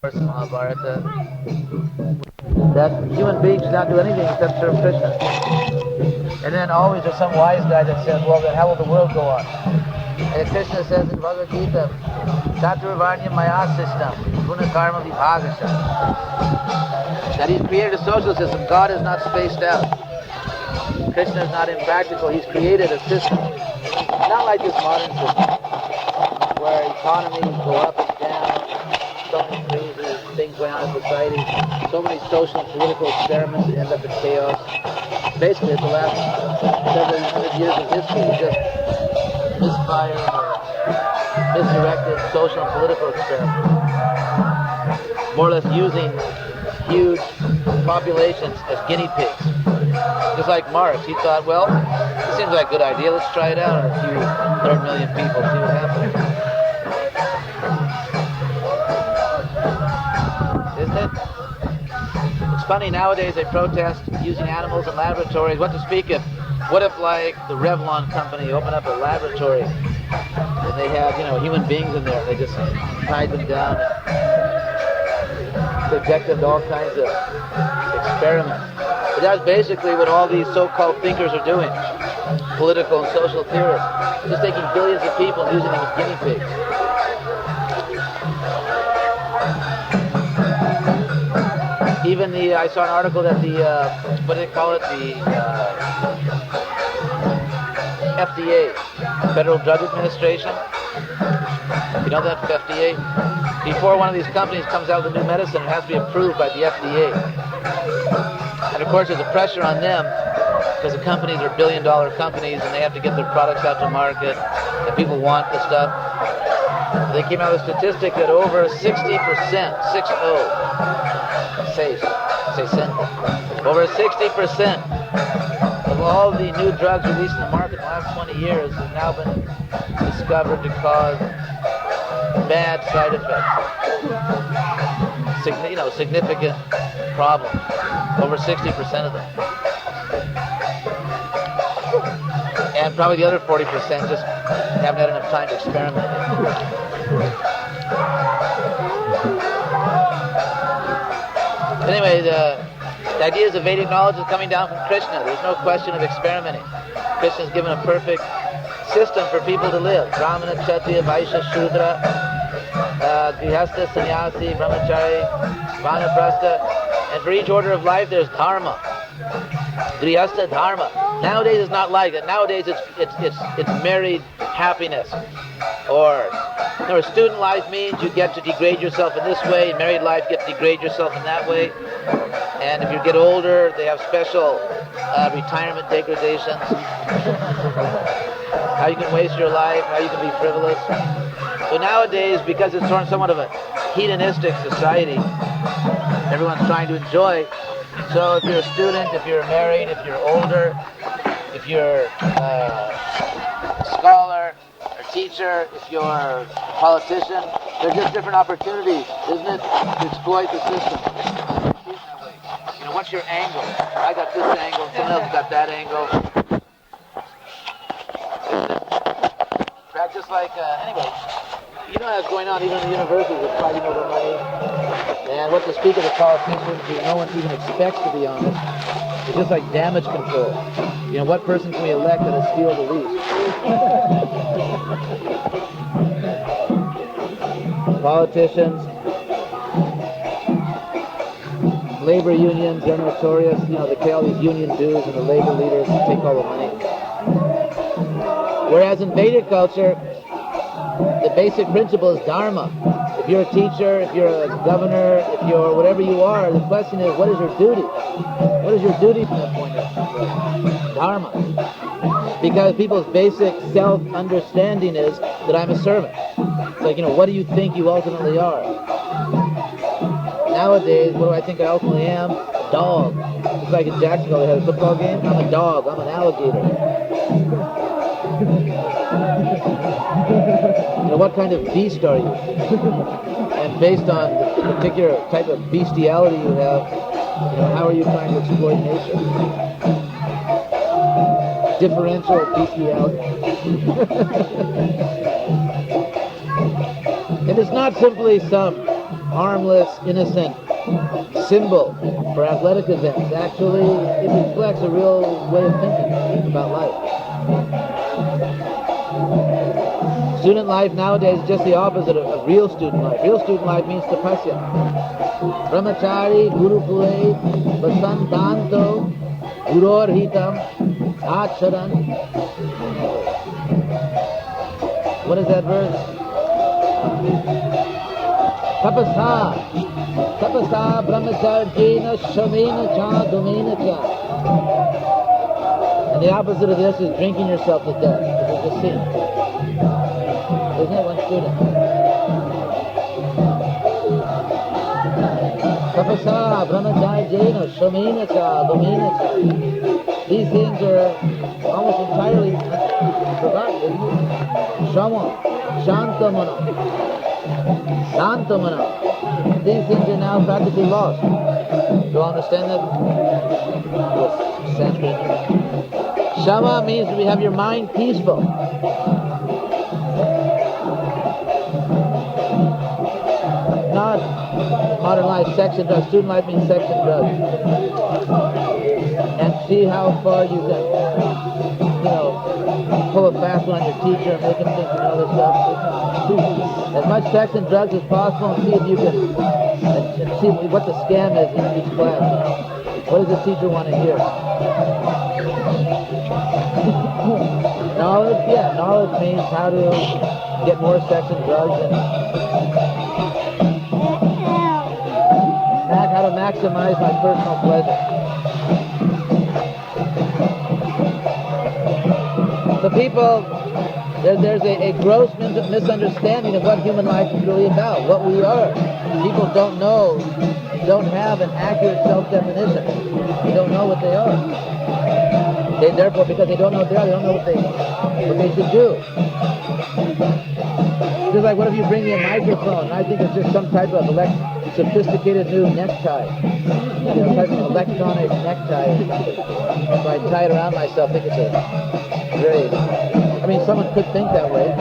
Mahabharata, that human beings should not do anything except serve Krishna. And then always there's some wise guy that says, well, then how will the world go on? And Krishna says in Bhagavad Gita, Chaturvarnya Maya system, Guna Karma Vibhagasha. That he's created a social system. God is not spaced out. Krishna is not impractical. He's created a system. Not like this modern system, where economies go up and down, so many crazy things going on in society, so many social and political experiments that end up in chaos. Basically, it's the last several hundred years of history, just misfired or misdirected social and political experiments. More or less using huge populations as guinea pigs. Just like Marx, he thought, well, this seems like a good idea, let's try it out on a few 100 million people, see what happens. Isn't it? It's funny, nowadays they protest using animals in laboratories. What to speak of? What if, like, the Revlon company opened up a laboratory and they have, human beings in there, they just tied them down and subject them to all kinds of experiments. But that's basically what all these so-called thinkers are doing, political and social theorists, just taking billions of people and using them as guinea pigs. Even I saw an article that what do they call it, the FDA, Federal Drug Administration, you know that FDA? Before one of these companies comes out with a new medicine, it has to be approved by the FDA. And of course there's a pressure on them, because the companies are billion-dollar companies and they have to get their products out to market, and people want the stuff. They came out with a statistic that over 60%, over 60% of all the new drugs released in the market in the last 20 years have now been discovered to cause bad side effects. Significant problems. Over 60% of them. And probably the other 40% just haven't had enough time to experiment. Anyway, the ideas of Vedic knowledge is coming down from Krishna. There's no question of experimenting. Krishna's given a perfect system for people to live. Brahmana, Kshatriya, Vaishya, Shudra, Grihastha, Sannyasi, Brahmachari, Vanaprastha. And for each order of life, there's Dharma. Grihastha, Dharma. Nowadays it's not like that. Nowadays it's married happiness. Or student life means you get to degrade yourself in this way. Married life, you get to degrade yourself in that way. And if you get older, they have special retirement degradations. How you can waste your life, how you can be frivolous. So nowadays, because it's somewhat of a hedonistic society, everyone's trying to enjoy. So if you're a student, if you're married, if you're older, if you're a scholar, or teacher, if you're a politician, there's just different opportunities, isn't it, to exploit the system. What's your angle? I got this angle, someone else got that angle. Just like, anyway, you know what's going on even in the universities, they're fighting over money. And what to speak of the politicians who no one even expects to be honest. It's just like damage control. What person can we elect that has steal the least? Politicians, labor unions, they're notorious. They pay all these union dues and the labor leaders take all the money. Whereas in Vedic culture, the basic principle is Dharma. If you're a teacher, if you're a governor, if you're whatever you are, the question is, what is your duty? What is your duty from that point of view? Dharma. Because people's basic self-understanding is that I'm a servant. It's like, what do you think you ultimately are? Nowadays, what do I think I ultimately am? A dog. It's like in Jacksonville, they had a football game. I'm a dog. I'm an alligator. What kind of beast are you? And based on the particular type of bestiality you have, how are you trying to exploit nature? Differential bestiality. And it's not simply some harmless, innocent symbol for athletic events. Actually, it reflects a real way of thinking about life. Student life nowadays is just the opposite of real student life. Real student life means tapasya. Brahmachari, gurukule, vasantanto, guror hitam, acharan. What is that verse? Tapasa, tapasa, brahmacharjena, shamena cha, domena cha. And the opposite of this is drinking yourself to death. This is the sin. Isn't it, one student? Tapasa, brahmacharjena, shamena cha, domena cha. These things are almost entirely forgotten. Shama, shantamana, santamana. These things are now practically lost. Do you understand that? Yes, Sanskrit. Shama means we have your mind peaceful. Not modern life, sex and drugs. Student life means sex and drugs. And see how far you can, pull a fast one on your teacher and make him think you know this stuff. As much sex and drugs as possible, and see if you can, and see what the scam is in each class. What does the teacher want to hear? Knowledge, yeah, knowledge means how to get more sex and drugs and how to maximize my personal pleasure. The people, there's a gross misunderstanding of what human life is really about, what we are. People don't know, don't have an accurate self-definition. They don't know what they are. Therefore, because they don't know what they are, they don't know what they should do. Just like, what if you bring me a microphone? I think it's just some type of sophisticated new necktie. Type of electronic necktie. If I tie it around myself, I think it's a very... I mean, someone could think that way.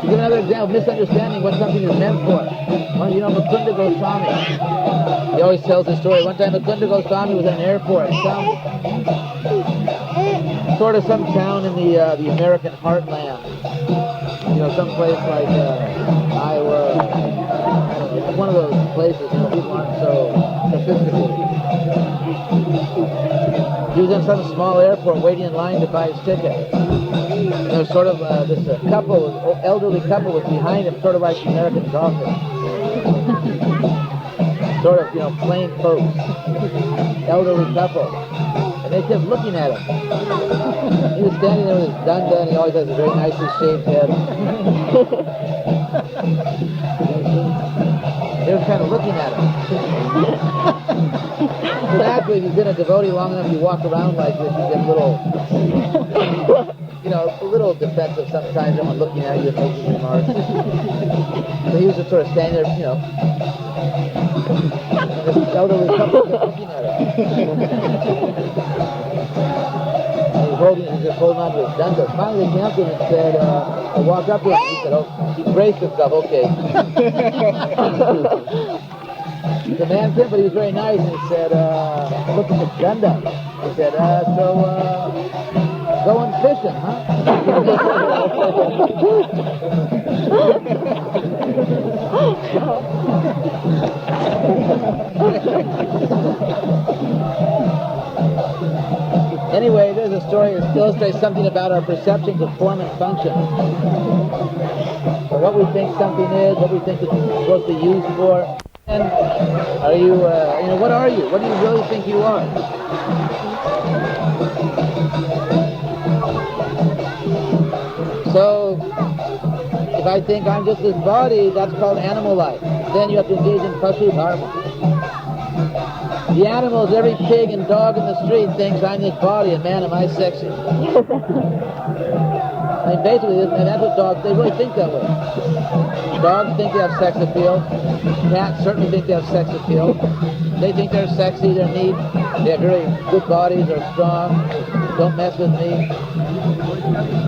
To give another example, misunderstanding what something is meant for. Well, H.D.Goswami, he always tells this story. One time H.D.Goswami was in an airport, some town in the American heartland. Some place like Iowa, one of those places, people aren't so sophisticated. He was in some small airport waiting in line to buy his ticket. And there was sort of this elderly couple was behind him, sort of like the American golfers. Sort of, plain folks. Elderly couple. And they kept looking at him. He was standing there with his dunda, and he always has a very nicely shaved head. They were kind of looking at him. But actually, if you've been a devotee long enough, you walk around like this, you get a little defensive sometimes, someone looking at you and making remarks. So he was just sort of standing there, and this elderly couple kept looking at him. He was just holding on to his dunda. Finally, they came up to him and said, I walked up to him, he said, he braced himself, okay. The man came, but he was very nice, and he said, look at the dunda. He said, going fishing, huh? Anyway, there's a story that illustrates something about our perceptions of form and function. So what we think something is, what we think it's supposed to be used for. And are you, what are you? What do you really think you are? So, if I think I'm just this body, that's called animal life. Then you have to engage in pasu dharma. The animals, every pig and dog in the street thinks I'm this body, and man, am I sexy. I mean, basically, and that's what dogs, they really think that way. Dogs think they have sex appeal. Cats certainly think they have sex appeal. They think they're sexy, they're neat, they have very good bodies, they're strong. don't mess with me.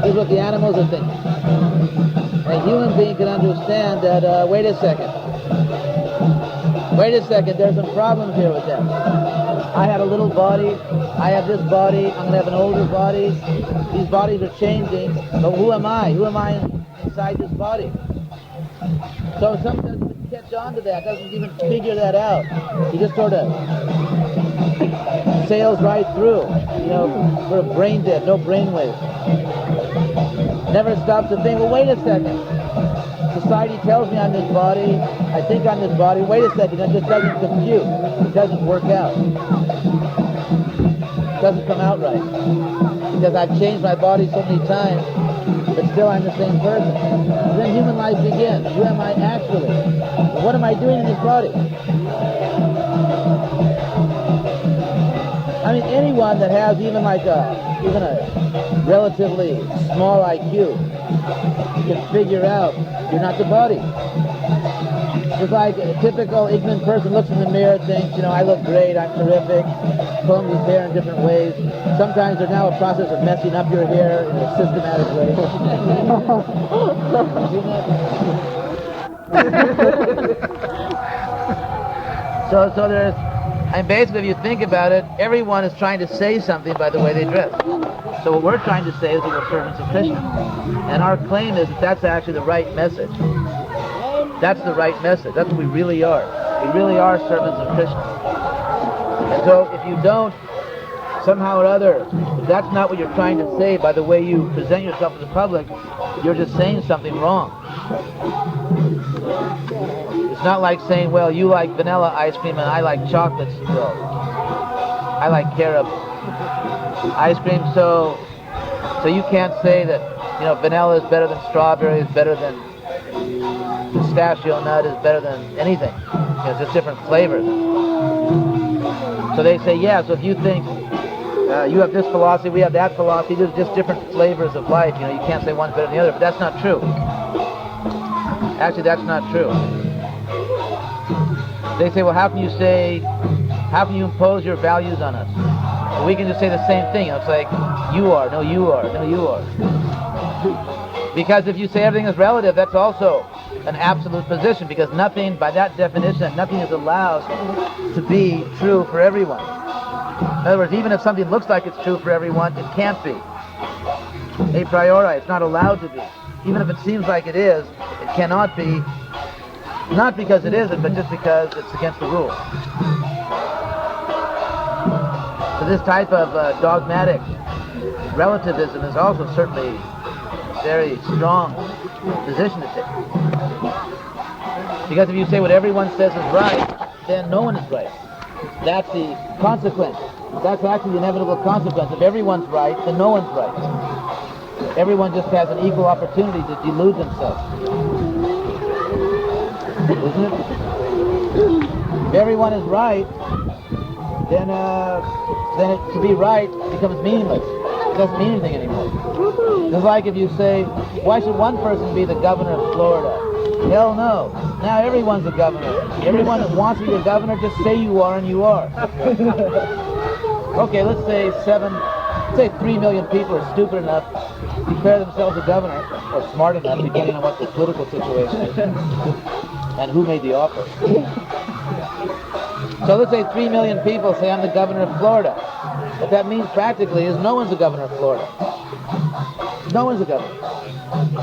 This is what the animals are thinking. A human being can understand that, wait a second, there's some problems here with that. I had a little body, I have this body, I'm going to have an older body. These bodies are changing, but who am I? Who am I inside this body? So someone doesn't even catch on to that, doesn't even figure that out. He just sort of sails right through, sort of brain dead, no brainwave. Never stops to think, well, wait a second. Society tells me I'm this body, I think I'm this body, wait a second, it just doesn't compute, it doesn't work out. It doesn't come out right. Because I've changed my body so many times, but still I'm the same person. And then human life begins. Who am I actually? What am I doing in this body? I mean, anyone that has even a relatively small IQ can figure out you're not the body. Just like a typical ignorant person looks in the mirror and thinks, I look great, I'm terrific, combing his hair in different ways. Sometimes there's now a process of messing up your hair in a systematic way. So there's, and basically if you think about it, everyone is trying to say something by the way they dress. So what we're trying to say is that we're servants of Krishna. And our claim is that that's actually the right message. That's the right message. That's what we really are. We really are servants of Krishna. And so if you don't, somehow or other, if that's not what you're trying to say by the way you present yourself to the public, you're just saying something wrong. It's not like saying, well, you like vanilla ice cream and I like chocolate. Well, I like carob ice cream, so you can't say that, vanilla is better than strawberry, is better than pistachio nut, is better than anything. It's just different flavors. So they say, yeah, so if you think you have this philosophy, we have that philosophy, there's just different flavors of life, you can't say one's better than the other, but that's not true. Actually, that's not true. They say, well, how can you impose your values on us? Well, we can just say the same thing. It's like, you are, no, you are, no, you are. Because if you say everything is relative, that's also an absolute position, because nothing, by that definition, nothing is allowed to be true for everyone. In other words, even if something looks like it's true for everyone, it can't be. A priori, it's not allowed to be. Even if it seems like it is, it cannot be, not because it isn't, but just because it's against the rules. So this type of dogmatic relativism is also certainly a very strong position to take. Because if you say what everyone says is right, then no one is right. That's the consequence. That's actually the inevitable consequence. If everyone's right, then no one's right. Everyone just has an equal opportunity to delude themselves. Isn't it? If everyone is right, then to be right becomes meaningless. It doesn't mean anything anymore. It's like if you say, why should one person be the governor of Florida? Hell no. Now everyone's a governor. Everyone that wants to be a governor, just say you are and you are. Okay, let's say 3 million people are stupid enough to declare themselves a governor, or smart enough, depending on what the political situation is, and who made the offer. So let's say 3 million people say I'm the governor of Florida. What that means practically is no one's the governor of Florida. No one's a governor.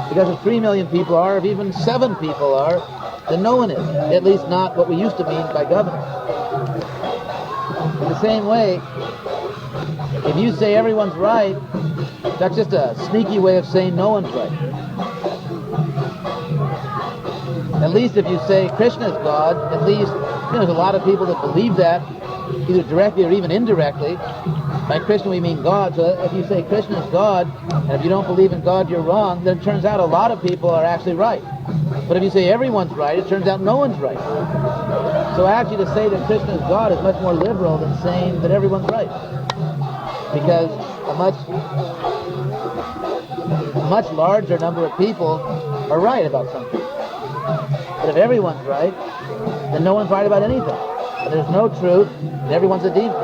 Because if 3 million people are, if even 7 people are, then no one is. At least not what we used to mean by governor. In the same way, if you say everyone's right, that's just a sneaky way of saying no one's right. At least if you say Krishna is God, at least there's a lot of people that believe that, either directly or even indirectly. By Krishna we mean God, so if you say Krishna is God, and if you don't believe in God you're wrong, then it turns out a lot of people are actually right. But if you say everyone's right, it turns out no one's right. So actually to say that Krishna is God is much more liberal than saying that everyone's right. Because a much larger number of people are right about something. But if everyone's right, then no one's right about anything. And there's no truth, and everyone's a demon.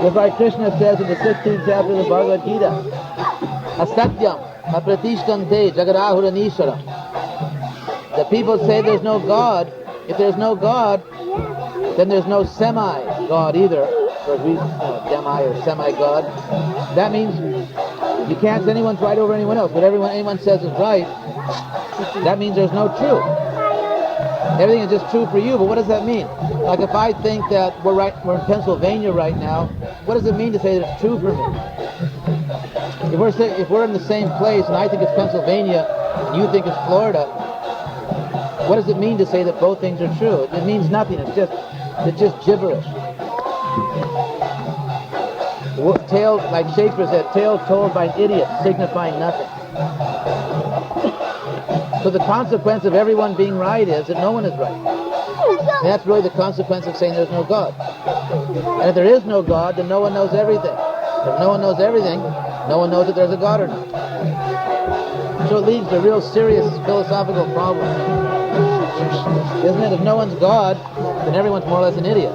Just like Krishna says in the 16th chapter of the Bhagavad Gita, Asatyam, apratishkante, jagarahuranishwaram. The people say there's no God. If there's no God, then there's no semi-God either, or demi or semi-God. That means you can't say anyone's right over anyone else. Whatever anyone says is right, that means there's no truth. Everything is just true for you, but what does that mean? Like if I think that we're in Pennsylvania right now, what does it mean to say that it's true for me? If we're in the same place and I think it's Pennsylvania and you think it's Florida, what does it mean to say that both things are true? It means nothing. It's just gibberish. Tale, like Shakespeare said, tales told by an idiot signifying nothing. So the consequence of everyone being right is that no one is right. And that's really the consequence of saying there's no God. And if there is no God, then no one knows everything. If no one knows everything, no one knows if there's a God or not. So it leads to real serious philosophical problems. Isn't it? If no one's God, then everyone's more or less an idiot.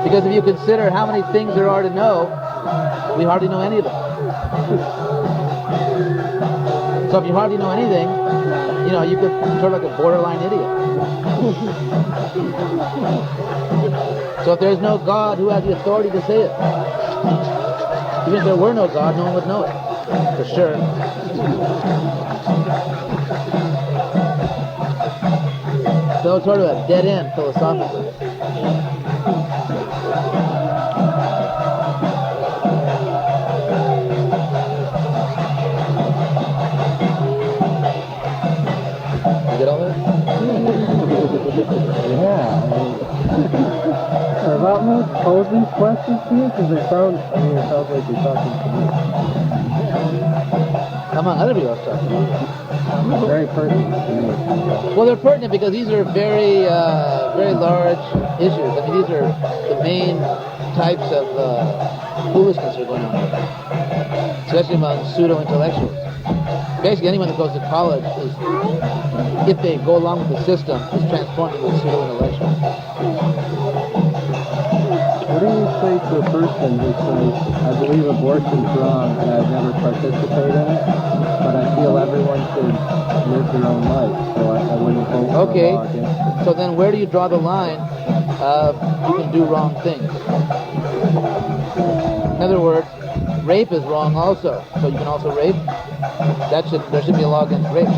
Because if you consider how many things there are to know, we hardly know any of them. So if you hardly know anything, you could sort of like a borderline idiot. So if there's no God, who has the authority to say it? Even if there were no God, no one would know it. For sure. So it's sort of a dead end philosophically. You get all that? Yeah. Are about most posing questions to you? Because it sounds like you're talking to me. Come on, other people are talking to you. Very pertinent to me. Well, they're pertinent because these are very, very large issues. I mean, these are the main types of foolishness that are going on right now, especially among pseudo-intellectuals. Basically, anyone that goes to college is, if they go along with the system, is transformed into a pseudo-intellectual. What do you say to a person who says, I believe abortion's wrong and I've never participated in it, but I feel everyone should live their own life, so I wouldn't vote for a law against it? So then where do you draw the line of you can do wrong things? In other words, rape is wrong also, so you can also rape? There should be a law against rape.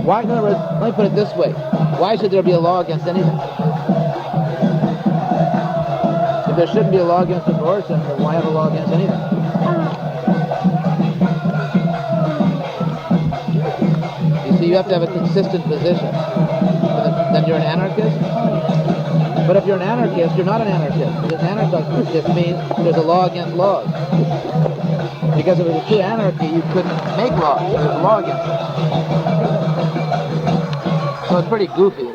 Why? In other words, let me put it this way. Why should there be a law against anything? If there shouldn't be a law against abortion, then why have a law against anything? You see, you have to have a consistent position. Then you're an anarchist? But if you're an anarchist, you're not an anarchist. Because anarchist means there's a law against laws. Because if it was true anarchy, you couldn't make laws. So there's a law against it. So it's pretty goofy,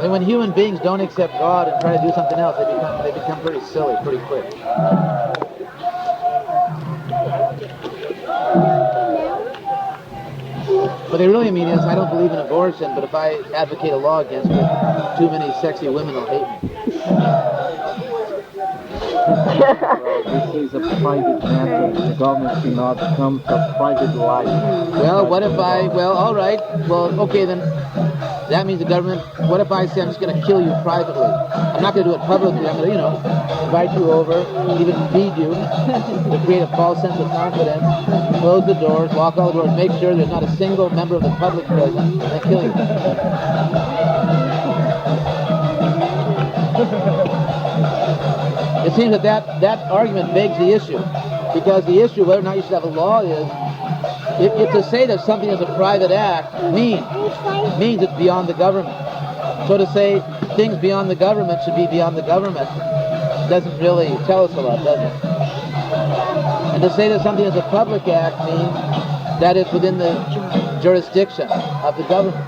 And when human beings don't accept God and try to do something else, they become pretty silly pretty quick. What they really mean is, I don't believe in abortion, but if I advocate a law against it, too many sexy women will hate me. This is a private matter. The government cannot come to private life. Well, what if all right. Well, okay, then that means the government, what if I say I'm just going to kill you privately? I'm not going to do it publicly. I'm going to, invite you over, even feed you, to create a false sense of confidence, close the doors, lock all the doors, make sure there's not a single member of the public present, and then kill you. It seems that argument begs the issue, because the issue whether or not you should have a law is, if to say that something is a private act means it's beyond the government. So to say things beyond the government should be beyond the government doesn't really tell us a lot, does it? And to say that something is a public act means that it's within the jurisdiction of the government.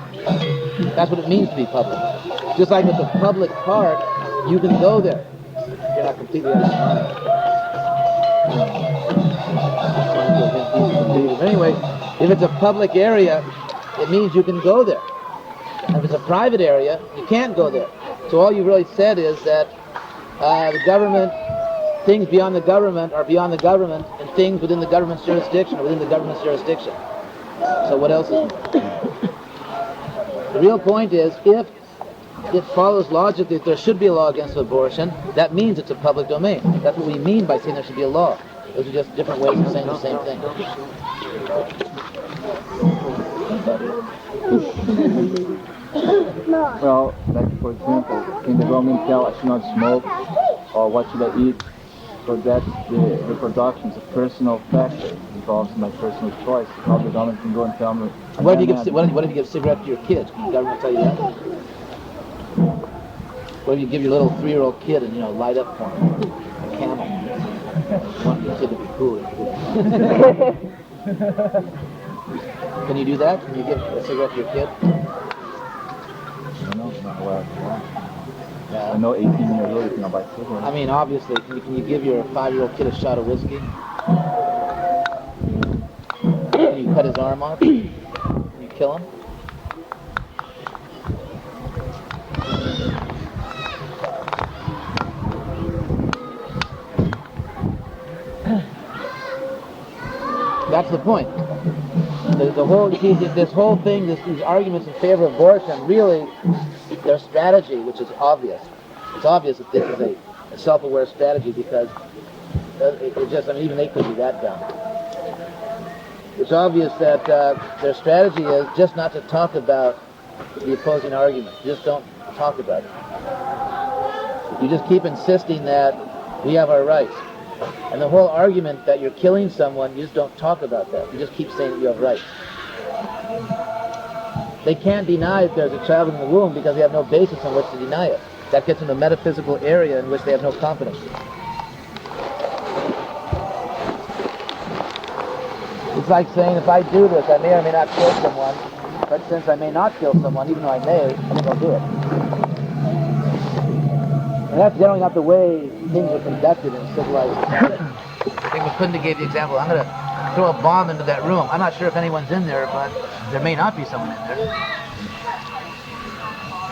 That's what it means to be public. Just like with a public park, you can go there. You're not completely out of mind. Anyway, if it's a public area, it means you can go there. And if it's a private area, you can't go there. So all you really said is that The government, things beyond the government are beyond the government, and things within the government's jurisdiction are within the government's jurisdiction. So what else is there? The real point is, if it follows logically that there should be a law against abortion, that means it's a public domain. That's what we mean by saying there should be a law. Those are just different ways of saying the same thing. Well, like for example, can the government tell I should not smoke, or what should I eat? So that's the reproduction. It's a personal factor. It involves my personal choice. How the government can go and tell me. What if you give cigarettes to your kids? Can the government tell you that? What if you give your little 3-year-old kid and light up for him a camel? You want your kid to be cool. Can you do that? Can you give a cigarette to your kid? I don't know. Not allowed. Yeah. I know 18 years old you can buy cigarettes. I mean, obviously, can you give your 5-year-old kid a shot of whiskey? Can you cut his arm off? Can you kill him? That's the point. This whole thing, these arguments in favor of abortion, really, their strategy, which is obvious. It's obvious that this is a self-aware strategy because even they could be that dumb. It's obvious that their strategy is just not to talk about the opposing argument. Just don't talk about it. You just keep insisting that we have our rights. And the whole argument that you're killing someone, you just don't talk about that. You just keep saying that you have rights. They can't deny that there's a child in the womb because they have no basis on which to deny it. That gets into a metaphysical area in which they have no confidence. It's like saying, if I do this, I may or may not kill someone, but since I may not kill someone, even though I may, I think I'll do it. And that's generally not the way things are conducted in civilized society. I think we couldn't have gave the example, I'm going to throw a bomb into that room. I'm not sure if anyone's in there, but there may not be someone in there.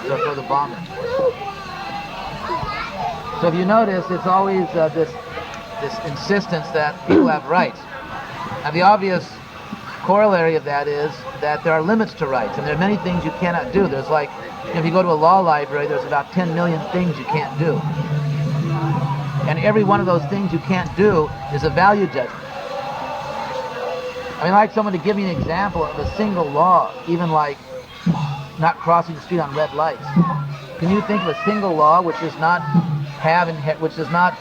So throw the bomb in. So if you notice, it's always this insistence that people have rights. And the obvious corollary of that is that there are limits to rights, and there are many things you cannot do. There's like, if you go to a law library, there's about 10 million things you can't do. And every one of those things you can't do is a value judgment. I mean, I'd like someone to give me an example of a single law, even like not crossing the street on red lights. Can you think of a single law which does not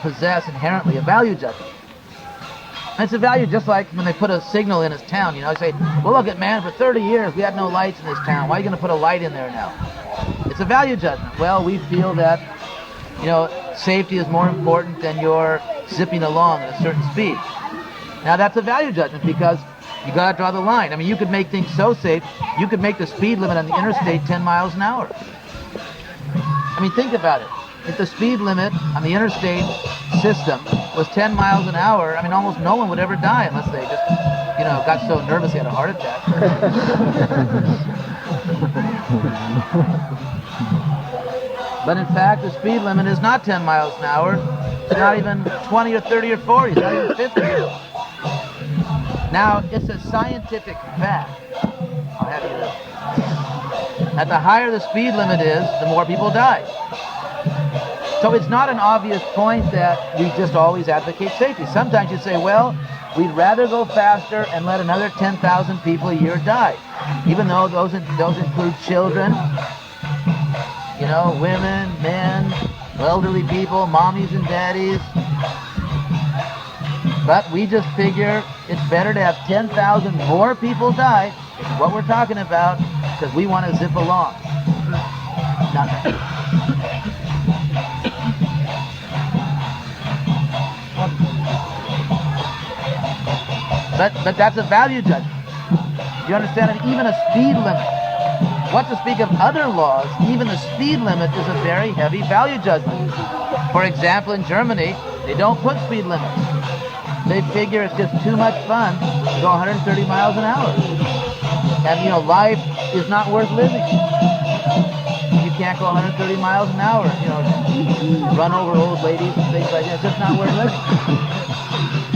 possess inherently a value judgment? And it's a value just like when they put a signal in his town, they say, well, look at man, for 30 years we had no lights in this town. Why are you going to put a light in there now? It's a value judgment. Well, we feel that, safety is more important than your zipping along at a certain speed. Now that's a value judgment because you got to draw the line. I mean, you could make things so safe, you could make the speed limit on the interstate 10 miles an hour. I mean, think about it. If the speed limit on the interstate system was 10 miles an hour, I mean, almost no one would ever die unless they just, got so nervous they had a heart attack. But in fact, the speed limit is not 10 miles an hour. It's not even 20 or 30 or 40. It's not even 50. Now, it's a scientific fact. I'll have you know. That the higher the speed limit is, the more people die. So it's not an obvious point that we just always advocate safety. Sometimes you say, well, we'd rather go faster and let another 10,000 people a year die. Even though those include children, women, men, elderly people, mommies and daddies. But we just figure it's better to have 10,000 more people die, which is what we're talking about, because we want to zip along. But that's a value judgment. You understand? And even a speed limit. What to speak of other laws, even the speed limit is a very heavy value judgment. For example, in Germany, they don't put speed limits. They figure it's just too much fun to go 130 miles an hour. And, life is not worth living. You can't go 130 miles an hour, you know, run over old ladies and things like that. It's just not worth living.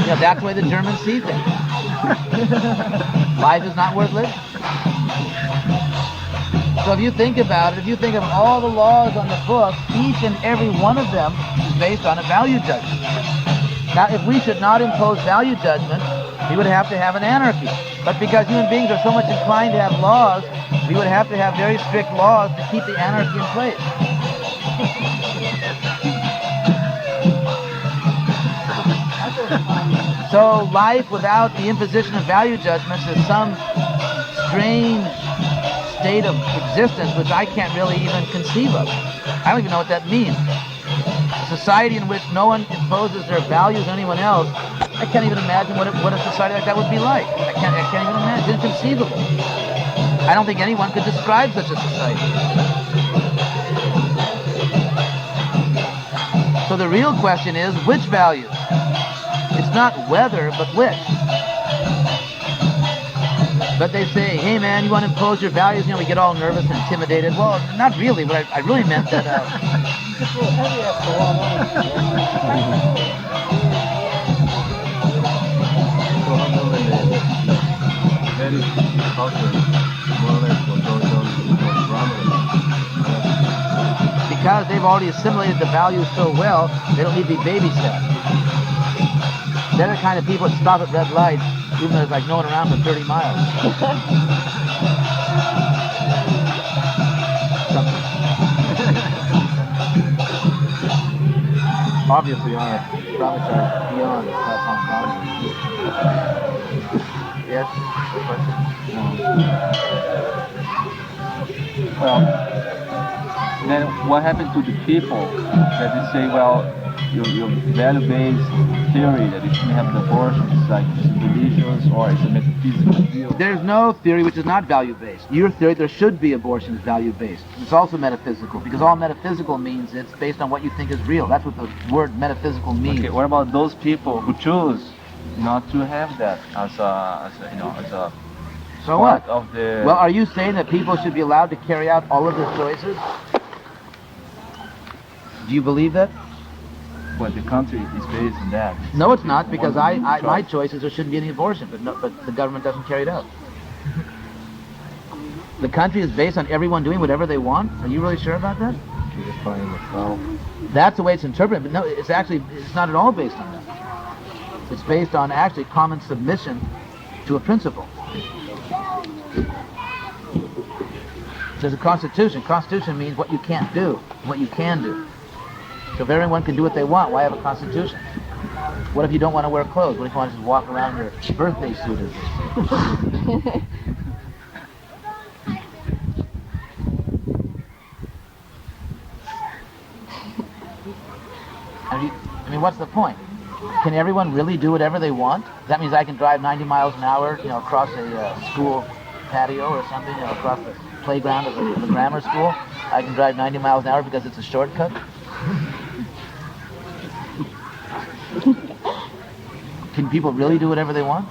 You know, that's the way the Germans see things. Life is not worth living. So if you think about it, if you think of all the laws on the book, each and every one of them is based on a value judgment. Now, if we should not impose value judgment, we would have to have an anarchy. But because human beings are so much inclined to have laws, we would have to have very strict laws to keep the anarchy in place. So life without the imposition of value judgments is some strange state of existence which I can't really even conceive of. I don't even know what that means. A society in which no one imposes their values on anyone else, I can't even imagine what a society like that would be like. I can't even imagine. It's inconceivable. I don't think anyone could describe such a society. So the real question is, which values? It's not whether, but which. But they say, hey man, you want to impose your values? You know, we get all nervous and intimidated. Well, not really, but I really meant that. Because they've already assimilated the values so well, they don't need to be babysat. They're the kind of people that stop at red lights, even though there's like no one around for 30 miles. Obviously, our promise are beyond Hong Kong. Yes? Well, then what happened to the people that they say, well, your value-based theory that you shouldn't have an abortion is like religious or it's a metaphysical view? There's no theory which is not value-based. Your theory, there should be abortion, is value-based. It's also metaphysical, because all metaphysical means it's based on what you think is real. That's what the word metaphysical means. Okay, what about those people who choose not to have that as a So part what? of the... Well, are you saying that people should be allowed to carry out all of their choices? Do you believe that? Well, the country is based on that. No, it's not, because my choice is there shouldn't be any abortion, but the government doesn't carry it out. The country is based on everyone doing whatever they want? Are you really sure about that? That's the way it's interpreted, but no, it's not at all based on that. It's based on actually common submission to a principle. There's a constitution. Constitution means what you can't do, what you can do. So if everyone can do what they want, why have a constitution? What if you don't want to wear clothes? What if you want to just walk around in your birthday suit, as they say? I mean, what's the point? Can everyone really do whatever they want? That means I can drive 90 miles an hour, you know, across a school patio or something, you know, across the playground of a grammar school. I can drive 90 miles an hour because it's a shortcut. Can people really do whatever they want?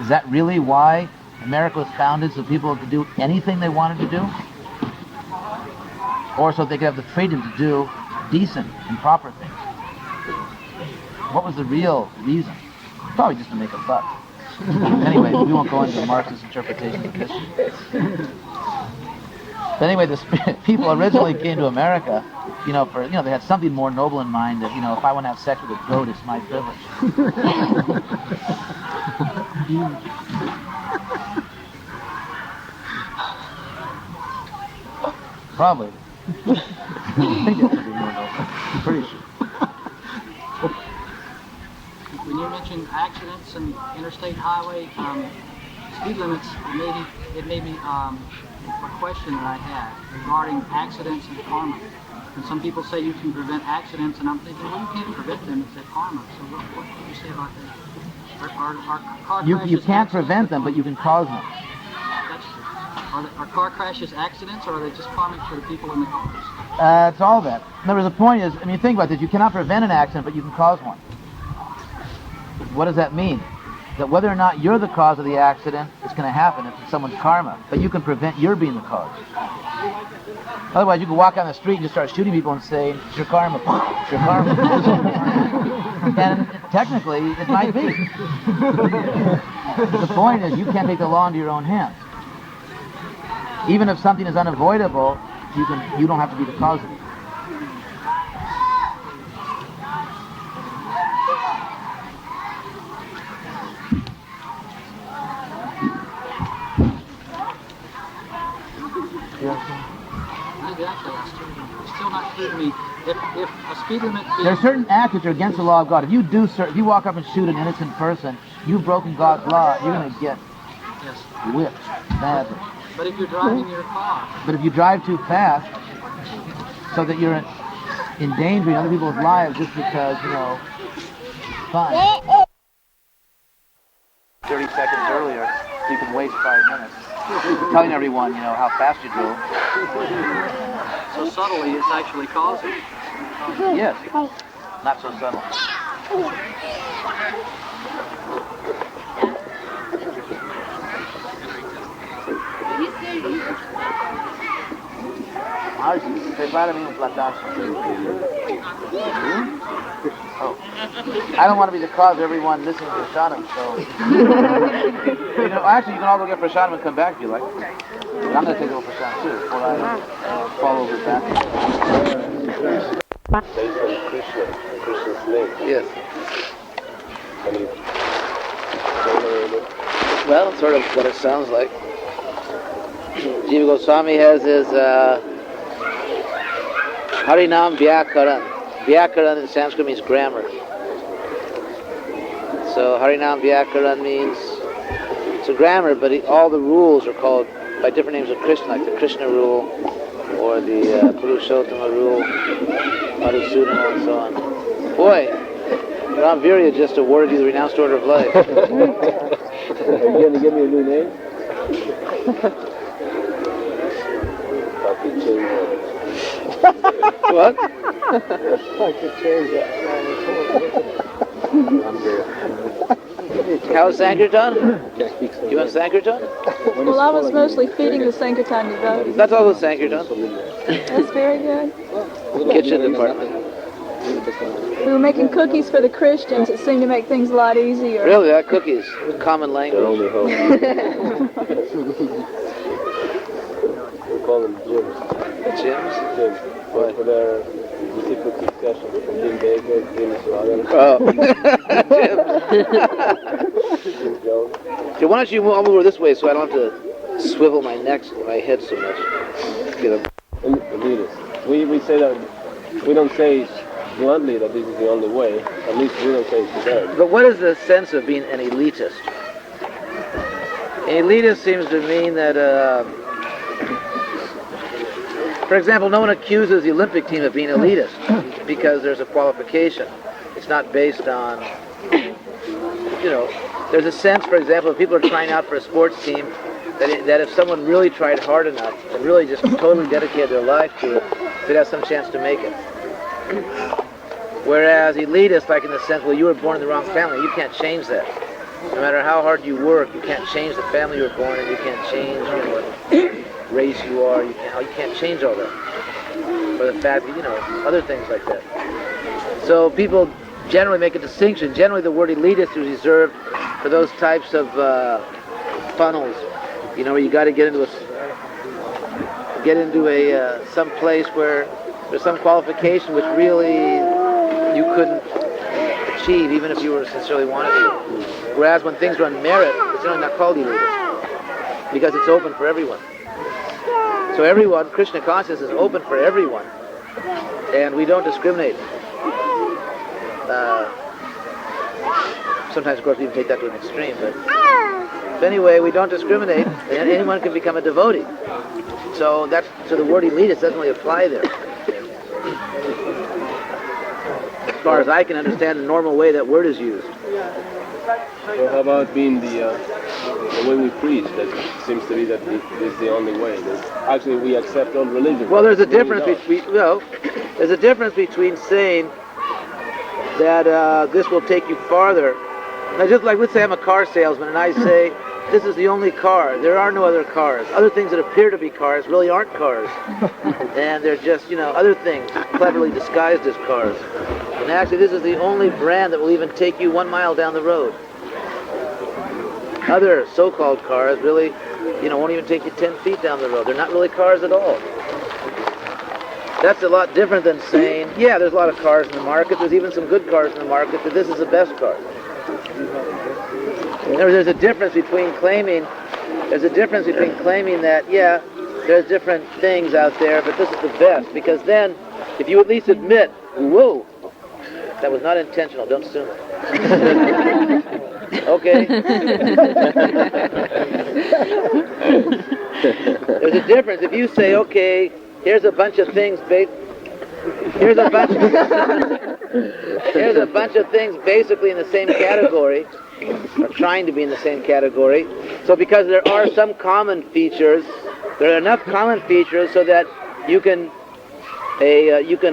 Is that really why America was founded, so people could do anything they wanted to do? Or so they could have the freedom to do decent and proper things? What was the real reason? Probably just to make a buck. Anyway, we won't go into Marxist interpretation of history. But anyway, the people originally came to America, you know, they had something more noble in mind that, you know, if I want to have sex with a goat, it's my privilege. Probably. I think that would be more noble. I'm pretty sure. When you mentioned accidents and interstate highway speed limits, it made me a question that I had regarding accidents and karma. And some people say you can prevent accidents, and I'm thinking, well, you can't prevent them, it's that karma. So what do you say about that? Are car You can't prevent them, but you can cause them. That's true. Are car crashes accidents, or are they just karmic for the people in the cars? It's all that. In other words, the point is, I mean, think about this, you cannot prevent an accident, but you can cause one. What does that mean? That whether or not you're the cause of the accident, it's going to happen. It's someone's karma. But you can prevent your being the cause. Otherwise, you could walk on the street and just start shooting people and say, it's your karma, it's your karma. And technically, it might be. The point is, you can't take the law into your own hands. Even if something is unavoidable, you don't have to be the cause of it. It's still not clear to me if a speed limit. There are certain acts which are against the law of God. If you walk up and shoot an innocent person, you've broken God's law. You're going to get whipped badly. But if you're driving your car. But if you drive too fast, so that you're endangering other people's lives just because, fine. 30 seconds earlier, you can waste 5 minutes. Telling everyone, how fast you drove. So subtly, it's actually causing. Yes, not so subtle. Prepárame un platazo. Oh. I don't want to be the cause of everyone listening to Prasadam, so... actually, you can all go get Prasadam and come back if you like. I'm going to take a little Prasadam too, before I fall over back. Based on Krishna's name. Yes. Can you explain it? Well, it's sort of what it sounds like. H.D.Goswami has his Harinam Vyakaran. Vyakaran in Sanskrit means grammar. So Harinam Vyakaran means it's a grammar, but all the rules are called by different names of Krishna, like the Krishna rule, or the Purushottama rule, Madhusudana, and so on. Boy, Ram Virya just awarded you the renounced order of life. Are you going to give me a new name? I could change that. What? I could change that. How is Sankirtan? You want Sankirtan? Well, I was mostly feeding the Sankirtan devotees. That's all the Sankirtan. That's very good. Kitchen department. We were making cookies for the Christians. It seemed to make things a lot easier. Really, that cookies, common language. Their only hope. We call them gyms. Gyms? Gyms. What? For their secret succession. Jim Baker, Jim Swaggart. Oh. Jim Jones. Okay, why don't you all move over this way so I don't have to swivel my head so much. Elitist. We say that, we don't say bluntly that this is the only way. At least we don't say it to them. But what is the sense of being an elitist? An elitist seems to mean that, for example, no one accuses the Olympic team of being elitist because there's a qualification. It's not based on, there's a sense, for example, if people are trying out for a sports team, that if someone really tried hard enough and really just totally dedicated their life to it, they'd have some chance to make it. Whereas elitist, like in the sense, well, you were born in the wrong family, you can't change that. No matter how hard you work, you can't change the family you were born in, you can't change what race you are, you can't change all that. Or the fact that, other things like that. So people generally make a distinction. Generally the word elitist is reserved for those types of funnels, where you got to get into some place where there's some qualification which really you couldn't achieve even if you were sincerely wanted to. Whereas when things are on merit, it's generally not called elitist because it's open for everyone. So everyone, Krishna consciousness is open for everyone, and we don't discriminate. Sometimes, of course, we even take that to an extreme, but anyway, we don't discriminate, and anyone can become a devotee. So the word elitist doesn't really apply there. As far as I can understand the normal way that word is used. Well, how about being the way we preach? That seems to be that this is the only way. Actually, we accept all religions. Well, there's a difference between saying that this will take you farther. Now, just like, let's say I'm a car salesman, and I say, this is the only car. There are no other cars. Other things that appear to be cars really aren't cars. And they're just, other things cleverly disguised as cars. And actually, this is the only brand that will even take you 1 mile down the road. Other so-called cars really, won't even take you 10 feet down the road. They're not really cars at all. That's a lot different than saying, yeah, there's a lot of cars in the market. There's even some good cars in the market, but this is the best car. There's a difference between claiming that, yeah, there's different things out there, but this is the best. Because then, if you at least admit, whoa, that was not intentional, don't assume it. Okay. There's a difference. If you say, okay, here's a bunch of things here's a bunch of things basically in the same category, or trying to be in the same category. So because there are some common features, there are enough common features so that you can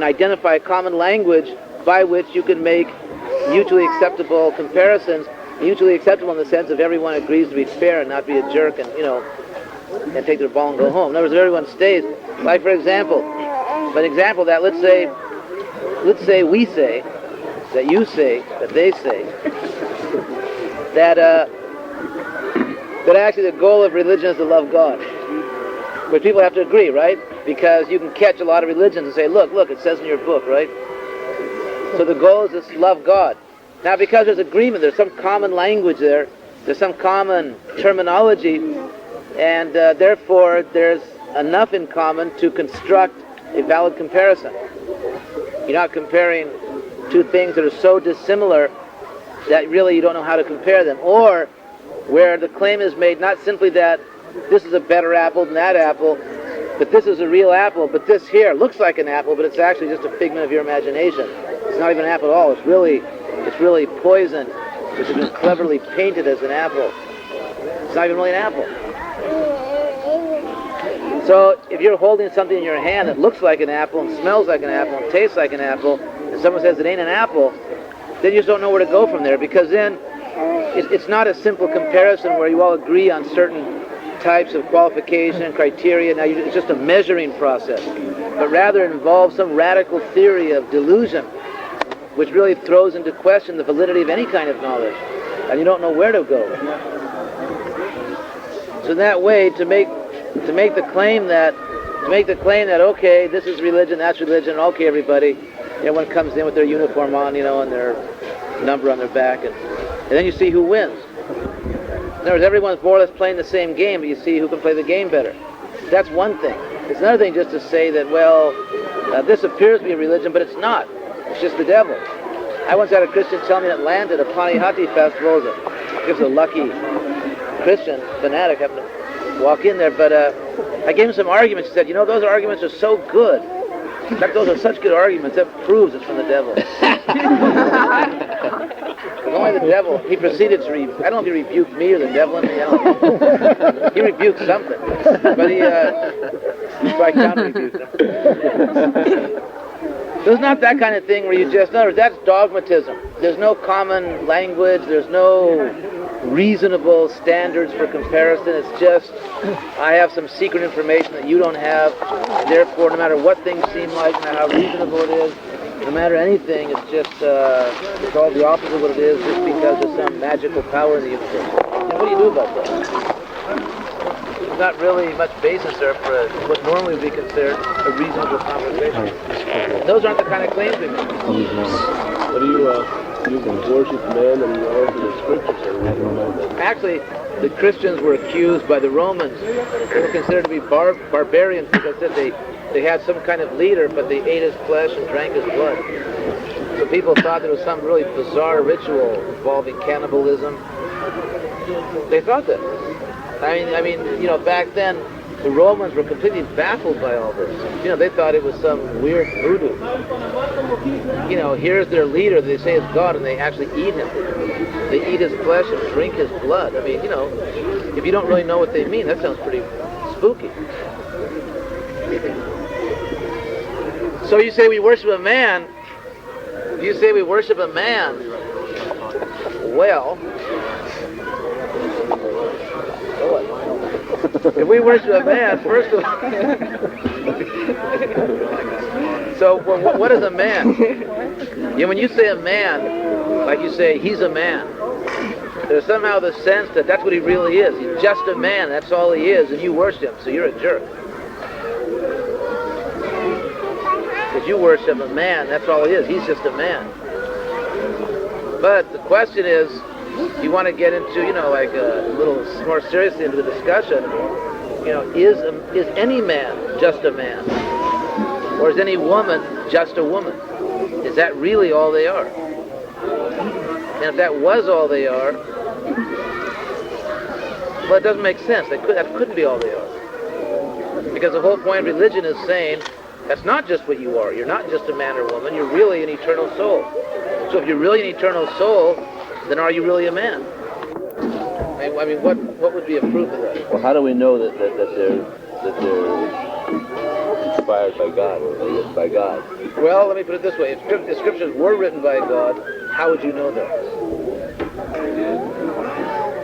identify a common language by which you can make mutually acceptable comparisons, mutually acceptable in the sense of everyone agrees to be fair and not be a jerk and, and take their ball and go home. In other words, if everyone stays, like for example, that let's say we say, that you say, that they say, that actually the goal of religion is to love God. But people have to agree, right? Because you can catch a lot of religions and say, look, it says in your book, right? So the goal is to love God. Now because there's agreement, there's some common language there, there's some common terminology, and therefore there's enough in common to construct a valid comparison. You're not comparing two things that are so dissimilar that really you don't know how to compare them. Or where the claim is made not simply that this is a better apple than that apple, but this is a real apple, but this here looks like an apple, but it's actually just a figment of your imagination. It's not even an apple at all. It's really poison, which has been cleverly painted as an apple. It's not even really an apple. So if you're holding something in your hand that looks like an apple and smells like an apple and tastes like an apple, and someone says it ain't an apple, then you just don't know where to go from there, because then it's not a simple comparison where you all agree on certain types of qualification, criteria. Now it's just a measuring process, but rather it involves some radical theory of delusion, which really throws into question the validity of any kind of knowledge, and you don't know where to go. So in that way, to make the claim that okay, this is religion, that's religion, okay, everybody, everyone comes in with their uniform on, and their number on their back, and then you see who wins. In other words, everyone's more or less playing the same game, but you see who can play the game better. That's one thing. It's another thing just to say that, this appears to be a religion, but it's not. It's just the devil. I once had a Christian tell me in Atlanta at a Panihati festival, he was a lucky Christian fanatic, happened to walk in there, but I gave him some arguments. He said, those arguments are so good. In fact, those are such good arguments, that proves it's from the devil. Only the devil. He proceeded to I don't know if he rebuked me or the devil in me. I don't know. He rebuked something, but so I counter-rebuked him. So it's not that kind of thing where you just, in other words, that's dogmatism. There's no common language, there's no reasonable standards for comparison. It's just, I have some secret information that you don't have, and therefore no matter what things seem like, no matter how reasonable it is, no matter anything, it's just, it's all the opposite of what it is, just because of some magical power in the universe. And what do you do about that? There's not really much basis there for what normally would be considered a reasonable conversation. Those aren't the kind of claims we make. What do you worship men and you argue the scriptures and everything like that? Actually, the Christians were accused by the Romans. They were considered to be barbarians because they had some kind of leader, but they ate his flesh and drank his blood. So people thought there was some really bizarre ritual involving cannibalism. They thought that. I mean, back then, the Romans were completely baffled by all this. They thought it was some weird voodoo. Here's their leader, they say is God, and they actually eat him. They eat his flesh and drink his blood. I mean, if you don't really know what they mean, that sounds pretty spooky. So you say we worship a man. Well, what? If we worship a man, first of all... So what is a man? When you say a man, like you say, he's a man, there's somehow the sense that that's what he really is. He's just a man, that's all he is, and you worship him, so you're a jerk. Because you worship a man, that's all he is. He's just a man. But the question is, you want to get into, like a little more seriously into the discussion, is any man just a man? Or is any woman just a woman? Is that really all they are? And if that was all they are, well, it doesn't make sense. That couldn't be all they are. Because the whole point of religion is saying, that's not just what you are. You're not just a man or woman. You're really an eternal soul. So if you're really an eternal soul, then are you really a man? I mean, what would be a proof of that? Well, how do we know that they're inspired by God or written by God? Well, let me put it this way: if the scriptures were written by God, how would you know that?